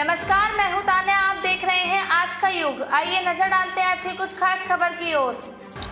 नमस्कार, मैं हूं तान्या। आप देख रहे हैं आज का युग। आइए नजर डालते हैं आज की कुछ खास खबर की ओर।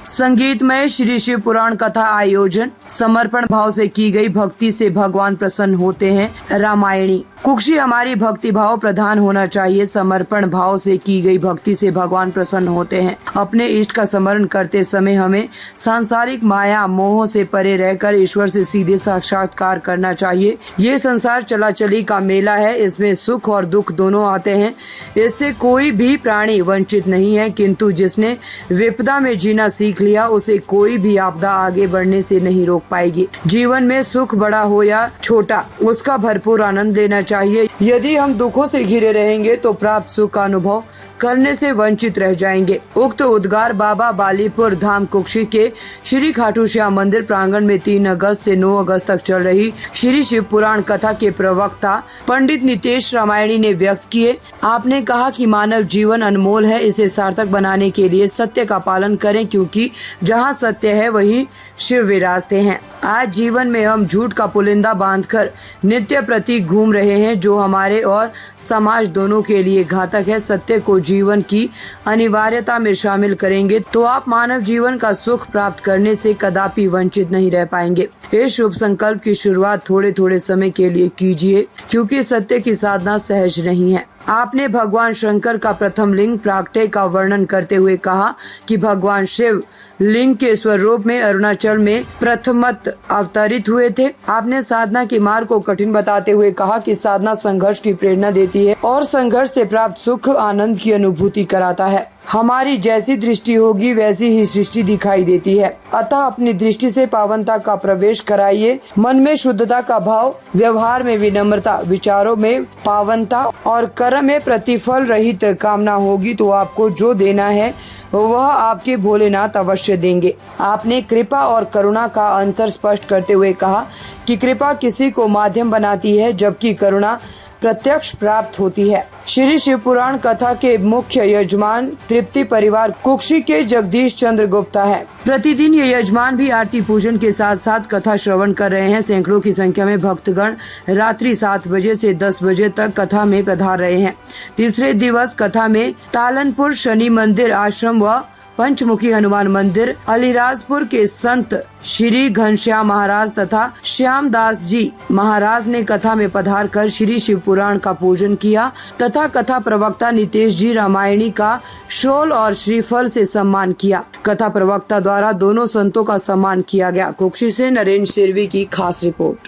संगीतमय श्री शिव पुराण कथा आयोजन। समर्पण भाव से की गई भक्ति से भगवान प्रसन्न होते हैं। रामायणी कुक्षी हमारी भक्ति भाव प्रधान होना चाहिए। समर्पण भाव से की गई भक्ति से भगवान प्रसन्न होते हैं। अपने इष्ट का स्मरण करते समय हमें सांसारिक माया मोह से परे रहकर ईश्वर से सीधे साक्षात्कार करना चाहिए। ये संसार चलाचली का मेला है, इसमें सुख और दुख दोनों आते हैं। इससे कोई भी प्राणी वंचित नहीं है, किंतु जिसने विपदा में जीना सीख लिया उसे कोई भी आपदा आगे बढ़ने से नहीं रोक पाएगी। जीवन में सुख बड़ा हो या छोटा, उसका भरपूर आनंद लेना चाहिए। यदि हम दुखों से घिरे रहेंगे तो प्राप्त सुख का अनुभव करने से वंचित रह जाएंगे। उक्त उद्गार बाबा बालीपुर धाम कुक्षी के श्री खाटू श्याम मंदिर प्रांगण में 3 अगस्त से 9 अगस्त तक चल रही श्री शिव पुराण कथा के प्रवक्ता पंडित नितेश रामायणी ने व्यक्त किए। आपने कहा कि मानव जीवन अनमोल है, इसे सार्थक बनाने के लिए सत्य का पालन करें, क्योंकि जहाँ सत्य है वही शिव विराजते हैं। आज जीवन में हम झूठ का पुलिंदा बांधकर नित्य प्रतीक घूम रहे हैं, जो हमारे और समाज दोनों के लिए घातक है। सत्य को जीवन की अनिवार्यता में शामिल करेंगे तो आप मानव जीवन का सुख प्राप्त करने से कदापि वंचित नहीं रह पाएंगे। इस शुभ संकल्प की शुरुआत थोड़े थोड़े समय के लिए कीजिए, क्योंकि सत्य की साधना सहज नहीं है। आपने भगवान शंकर का प्रथम लिंग प्रागट्य का वर्णन करते हुए कहा कि भगवान शिव लिंग के स्वरूप में अरुणाचल में प्रथमत अवतरित हुए थे। आपने साधना के मार्ग को कठिन बताते हुए कहा कि साधना संघर्ष की प्रेरणा देती है और संघर्ष से प्राप्त सुख आनंद की अनुभूति कराता है। हमारी जैसी दृष्टि होगी वैसी ही सृष्टि दिखाई देती है, अतः अपनी दृष्टि से पावनता का प्रवेश कराइए। मन में शुद्धता का भाव, व्यवहार में विनम्रता, विचारों में पावनता और कर्म में प्रतिफल रहित कामना होगी तो आपको जो देना है वह आपके भोलेनाथ अवश्य देंगे। आपने कृपा और करुणा का अंतर स्पष्ट करते हुए कहा कि कृपा किसी को माध्यम बनाती है, जबकि करुणा प्रत्यक्ष प्राप्त होती है। श्री शिव पुराण कथा के मुख्य यजमान तृप्ति परिवार कुक्षी के जगदीश चंद्र गुप्ता है। प्रतिदिन ये यजमान भी आरती पूजन के साथ साथ कथा श्रवण कर रहे हैं। सैकड़ों की संख्या में भक्तगण रात्रि 7 बजे से 10 बजे तक कथा में पधार रहे हैं। तीसरे दिवस कथा में तालनपुर शनि मंदिर आश्रम व पंचमुखी हनुमान मंदिर अलीराजपुर के संत श्री घनश्याम महाराज तथा श्यामदास जी महाराज ने कथा में पधार कर श्री शिव पुराण का पूजन किया तथा कथा प्रवक्ता नितेश जी रामायणी का शॉल और श्रीफल से सम्मान किया। कथा प्रवक्ता द्वारा दोनों संतों का सम्मान किया गया। कुक्षी से नरेंद्र सिरवी की खास रिपोर्ट।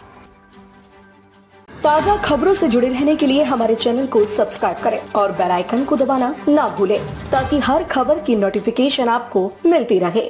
ताज़ा खबरों से जुड़े रहने के लिए हमारे चैनल को सब्सक्राइब करें और बेल आइकन को दबाना ना भूलें, ताकि हर खबर की नोटिफिकेशन आपको मिलती रहे।